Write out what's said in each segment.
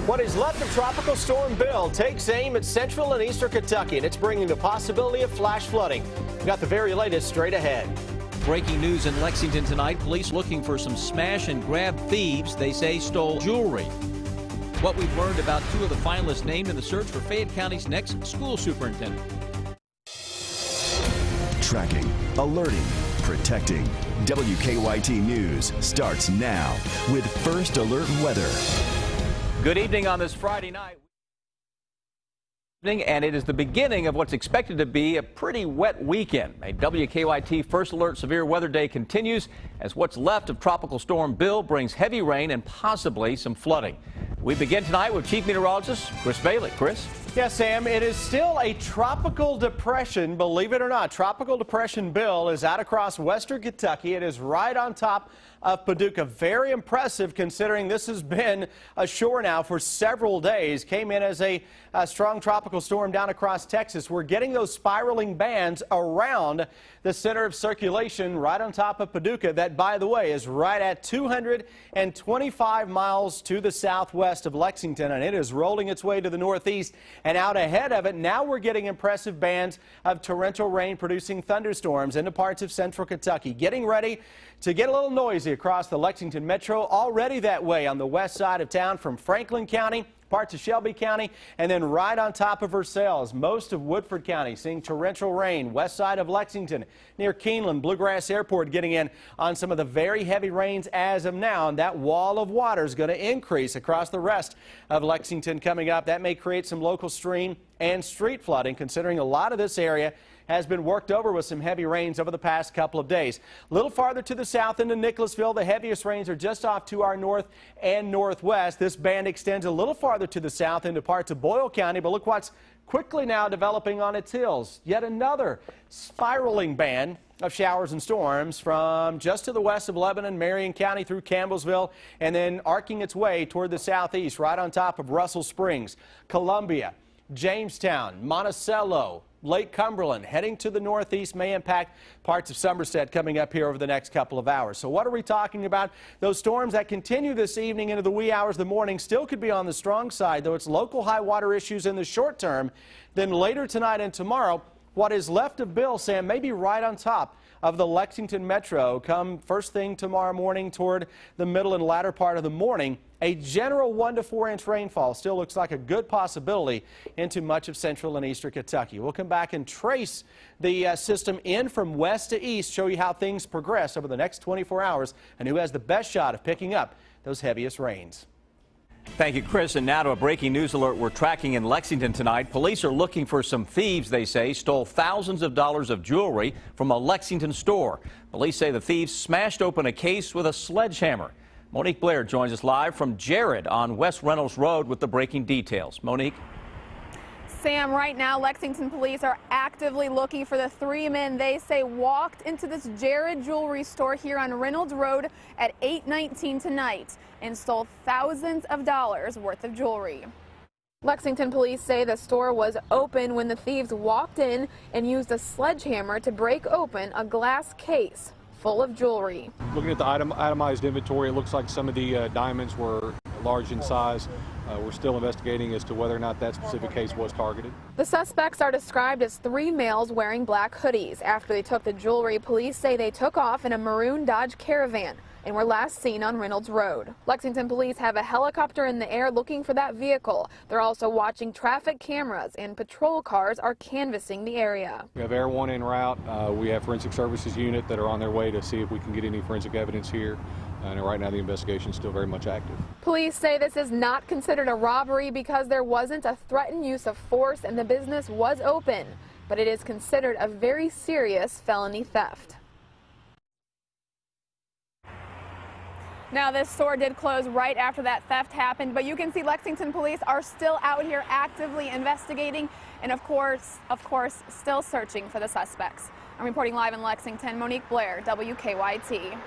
What is left of Tropical Storm Bill takes aim at central and eastern Kentucky, and it's bringing the possibility of flash flooding. We've got the very latest straight ahead. Breaking news in Lexington tonight. Police looking for some smash and grab thieves they say stole jewelry. What we've learned about two of the finalists named in the search for Fayette County's next school superintendent. Tracking, alerting, protecting. WKYT News starts now with First Alert Weather. Good evening on this Friday night. And it is the beginning of what's expected to be a pretty wet weekend. A WKYT First Alert Severe Weather Day continues as what's left of Tropical Storm Bill brings heavy rain and possibly some flooding. We begin tonight with Chief Meteorologist Chris Bailey. Chris? Yes, Sam, it is still a tropical depression, believe it or not. Tropical Depression Bill is out across western Kentucky. It is right on top of Paducah. Very impressive considering this has been ashore now for several days. Came in as a strong tropical storm down across Texas. We're getting those spiraling bands around the center of circulation right on top of Paducah. That, by the way, is right at 225 miles to the southwest of Lexington, and it is rolling its way to the northeast. And out ahead of it, now we're getting impressive bands of torrential rain producing thunderstorms into parts of central Kentucky. Getting ready to get a little noisy across the Lexington metro. Already that way on the west side of town from Franklin County, parts of Shelby County, and then right on top of Versailles. Most of Woodford County seeing torrential rain. West side of Lexington near Keeneland, Bluegrass Airport getting in on some of the very heavy rains as of now. And that wall of water is going to increase across the rest of Lexington coming up. That may create some local stream and street flooding, considering a lot of this area has been worked over with some heavy rains over the past couple of days. A little farther to the south into Nicholasville, the heaviest rains are just off to our north and northwest. This band extends a little farther to the south into parts of Boyle County, but look what's quickly now developing on its hills. Yet another spiraling band of showers and storms from just to the west of Lebanon, Marion County through Campbellsville, and then arcing its way toward the southeast right on top of Russell Springs, Columbia, Jamestown, Monticello, Lake Cumberland. Heading to the northeast may impact parts of Somerset coming up here over the next couple of hours. So what are we talking about? Those storms that continue this evening into the wee hours of the morning still could be on the strong side, though it's local high water issues in the short term. Then later tonight and tomorrow, what is left of Bill, Sam, may be right on top of the Lexington metro come first thing tomorrow morning toward the middle and latter part of the morning. A general 1 to 4 inch rainfall still looks like a good possibility into much of central and eastern Kentucky. We'll come back and trace the system in from west to east, show you how things progress over the next 24 hours and who has the best shot of picking up those heaviest rains. Thank you, Chris. And now to a breaking news alert we're tracking in Lexington tonight. Police are looking for some thieves, they say, stole thousands of dollars of jewelry from a Lexington store. Police say the thieves smashed open a case with a sledgehammer. Monique Blair joins us live from Jared on West Reynolds Road with the breaking details. Monique? Sam, right now Lexington police are actively looking for the three men they say walked into this Jared jewelry store here on Reynolds Road at 8:19 tonight and stole thousands of dollars worth of jewelry. Lexington police say the store was open when the thieves walked in and used a sledgehammer to break open a glass case full of jewelry. Looking at the itemized inventory, it looks like some of the diamonds were large in size. We're still investigating as to whether or not that specific case was targeted. The suspects are described as three males wearing black hoodies. After they took the jewelry, police say they took off in a maroon Dodge Caravan and were last seen on Reynolds Road. Lexington police have a helicopter in the air looking for that vehicle. They're also watching traffic cameras, and patrol cars are canvassing the area. We have Air 1 en route. We have forensic services unit that are on their way to see if we can get any forensic evidence here. And right now the investigation is still very much active. Police say this is not considered a robbery because there wasn't a threatened use of force and the business was open, but it is considered a very serious felony theft. Now, this store did close right after that theft happened, but you can see Lexington police are still out here actively investigating and, of course, still searching for the suspects. I'm reporting live in Lexington, Monique Blair, WKYT.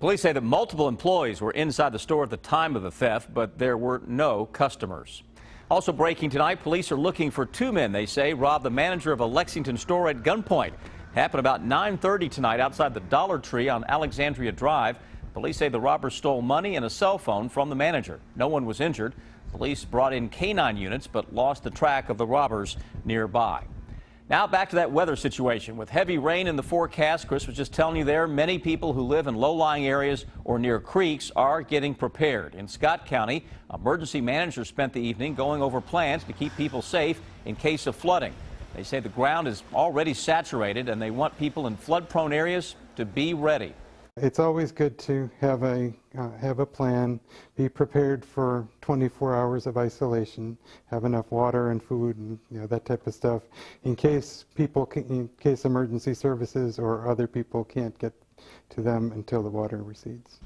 Police say that multiple employees were inside the store at the time of the theft, but there were no customers. Also breaking tonight, police are looking for two men they say robbed the manager of a Lexington store at gunpoint. Happened about 9:30 tonight outside the Dollar Tree on Alexandria Drive. Police say the robbers stole money and a cell phone from the manager. No one was injured. Police brought in canine units but lost the track of the robbers nearby. Now back to that weather situation. With heavy rain in the forecast, Chris was just telling you there, many people who live in low-lying areas or near creeks are getting prepared. In Scott County, emergency managers spent the evening going over plans to keep people safe in case of flooding. They say the ground is already saturated and they want people in flood-prone areas to be ready. It's always good to have a plan, be prepared for 24 hours of isolation, have enough water and food and that type of stuff in case emergency services or other people can't get to them until the water recedes.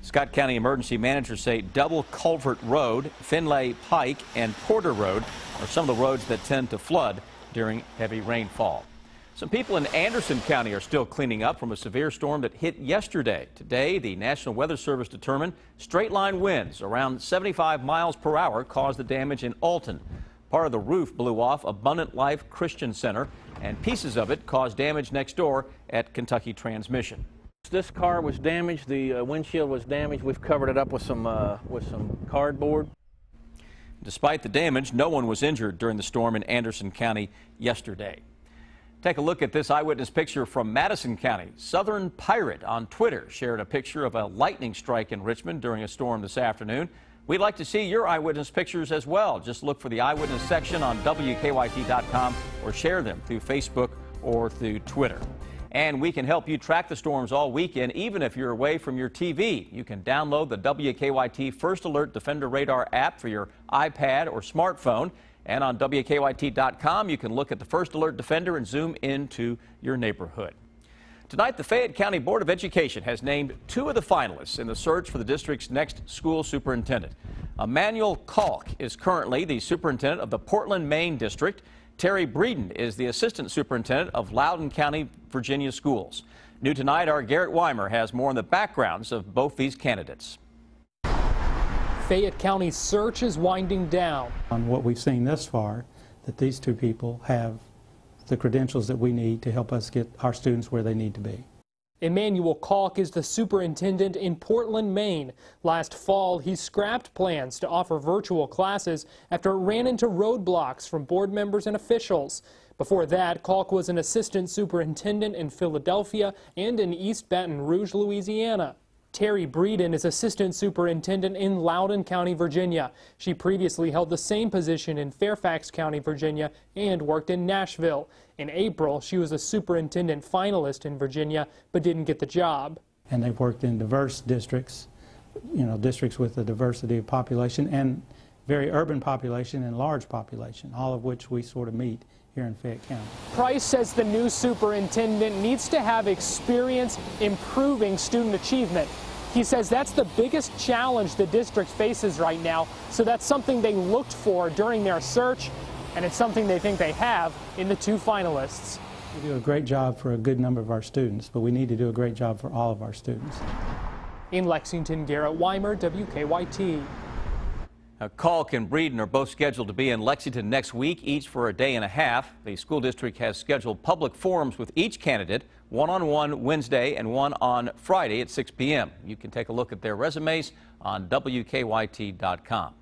Scott County emergency managers say Double Culvert Road, Finlay Pike, and Porter Road are some of the roads that tend to flood during heavy rainfall. Some people in Anderson County are still cleaning up from a severe storm that hit yesterday. Today, the National Weather Service determined straight-line winds around 75 miles per hour caused the damage in Alton. Part of the roof blew off Abundant Life Christian Center, and pieces of it caused damage next door at Kentucky Transmission. This car was damaged. The windshield was damaged. We've covered it up with some cardboard. Despite the damage, no one was injured during the storm in Anderson County yesterday. Take a look at this eyewitness picture from Madison County. Southern Pirate on Twitter shared a picture of a lightning strike in Richmond during a storm this afternoon. We'd like to see your eyewitness pictures as well. Just look for the eyewitness section on WKYT.com or share them through Facebook or through Twitter. And we can help you track the storms all weekend, even if you're away from your TV. You can download the WKYT First Alert Defender Radar app for your iPad or smartphone. And on WKYT.com, you can look at the First Alert Defender and zoom into your neighborhood. Tonight, the Fayette County Board of Education has named 2 of the finalists in the search for the district's next school superintendent. Emmanuel Kalk is currently the superintendent of the Portland, Maine district. Terry Breeden is the assistant superintendent of Loudoun County, Virginia schools. New tonight, our Garrett Weimer has more on the backgrounds of both these candidates. Fayette County's search is winding down. On what we've seen thus far, that these 2 people have the credentials that we need to help us get our students where they need to be. Emmanuel Kalk is the superintendent in Portland, Maine. Last fall, he scrapped plans to offer virtual classes after it ran into roadblocks from board members and officials. Before that, Kalk was an assistant superintendent in Philadelphia and in East Baton Rouge, Louisiana. Terry Breeden is assistant superintendent in Loudoun County, Virginia. She previously held the same position in Fairfax County, Virginia, and worked in Nashville. In April, she was a superintendent finalist in Virginia, but didn't get the job. And they've worked in diverse districts, districts with a diversity of population and very urban population and large population, all of which we sort of meet here in Fayette County. Price says the new superintendent needs to have experience improving student achievement. He says that's the biggest challenge the district faces right now, so that's something they looked for during their search, and it's something they think they have in the 2 finalists. We do a great job for a good number of our students, but we need to do a great job for all of our students. In Lexington, Garrett Weimer, WKYT. Kalk and Breeden are both scheduled to be in Lexington next week, each for a day and a half. The school district has scheduled public forums with each candidate, one on Wednesday and one on Friday at 6 p.m. You can take a look at their resumes on WKYT.com.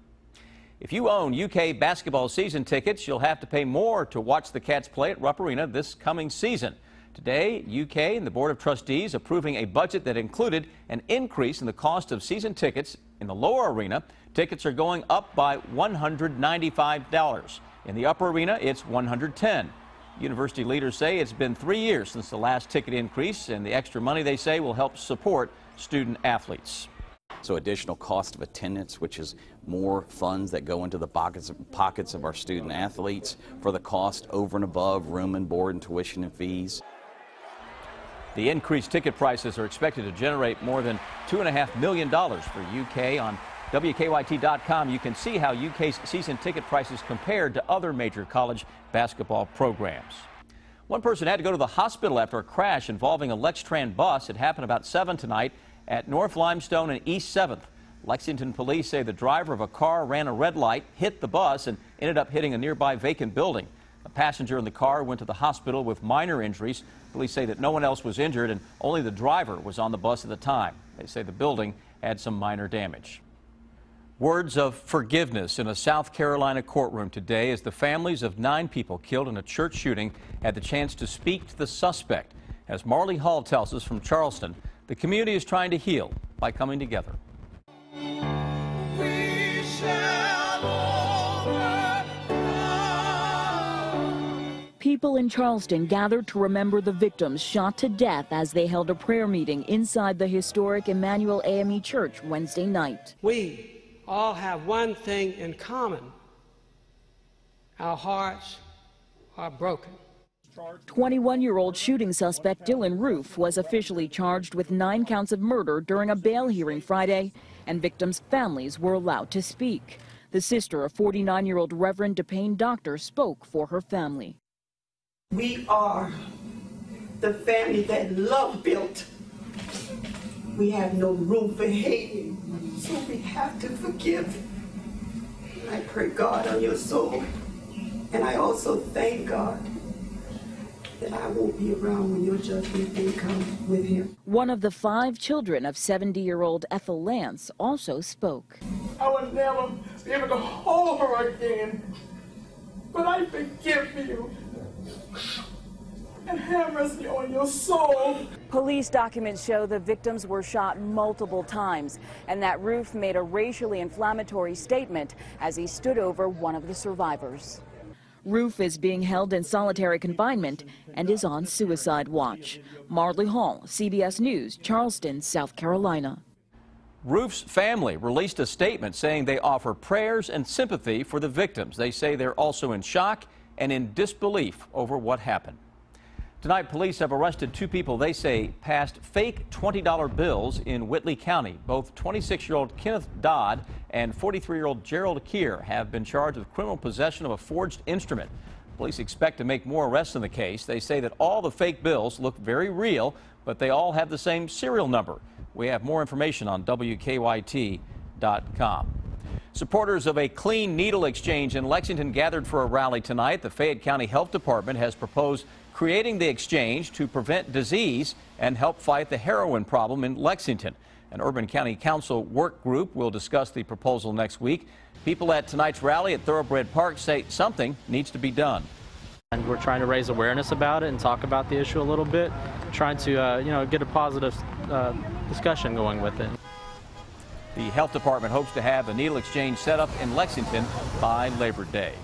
If you own UK basketball season tickets, you'll have to pay more to watch the Cats play at Rupp Arena this coming season. Today, UK and the Board of Trustees approving a budget that included an increase in the cost of season tickets. In the lower arena, tickets are going up by $195. In the upper arena, it's $110. University leaders say it's been 3 years since the last ticket increase, and the extra money, they say, will help support student athletes. So additional cost of attendance, which is more funds that go into the pockets of our student athletes for the cost over and above room and board and tuition and fees. The increased ticket prices are expected to generate more than $2.5 million for UK. On WKYT.com, you can see how UK's season ticket prices compared to other major college basketball programs. One person had to go to the hospital after a crash involving a Lextran bus. It happened about 7 tonight at North Limestone and East 7th. Lexington police say the driver of a car ran a red light, hit the bus, and ended up hitting a nearby vacant building. The passenger in the car went to the hospital with minor injuries. Police say that no one else was injured and only the driver was on the bus at the time. They say the building had some minor damage. Words of forgiveness in a South Carolina courtroom today as the families of 9 people killed in a church shooting had the chance to speak to the suspect. As Marley Hall tells us from Charleston, the community is trying to heal by coming together. People in Charleston gathered to remember the victims shot to death as they held a prayer meeting inside the historic Emmanuel AME Church Wednesday night. We all have one thing in common. Our hearts are broken. 21-year-old shooting suspect Dylan Roof was officially charged with 9 counts of murder during a bail hearing Friday, and victims' families were allowed to speak. The sister of 49-year-old Reverend DePayne Doctor spoke for her family. We are the family that love built. We have no room for hating, so we have to forgive. I pray God on your soul, and I also thank God that I won't be around when your judgment day comes with him. One of the 5 children of 70-year-old Ethel Lance also spoke. I will never be able to hold her again, but I forgive you. And have mercy on your soul. Police documents show the victims were shot multiple times, and that Roof made a racially inflammatory statement as he stood over one of the survivors. Roof is being held in solitary confinement and is on suicide watch. Marley Hall, CBS News, Charleston, South Carolina. Roof's family released a statement saying they offer prayers and sympathy for the victims. They say they're also in shock and in disbelief over what happened. Tonight, police have arrested 2 people they say passed fake $20 bills in Whitley County. Both 26-year-old Kenneth Dodd and 43-year-old Gerald Keir have been charged with criminal possession of a forged instrument. Police expect to make more arrests in the case. They say that all the fake bills look very real, but they all have the same serial number. We have more information on WKYT.com. Supporters of a clean needle exchange in Lexington gathered for a rally tonight. The Fayette County Health Department has proposed creating the exchange to prevent disease and help fight the heroin problem in Lexington. An Urban County Council work group will discuss the proposal next week. People at tonight's rally at Thoroughbred Park say something needs to be done. And we're trying to raise awareness about it and talk about the issue a little bit, trying to get a positive discussion going with it. The health department hopes to have a needle exchange set up in Lexington by Labor Day.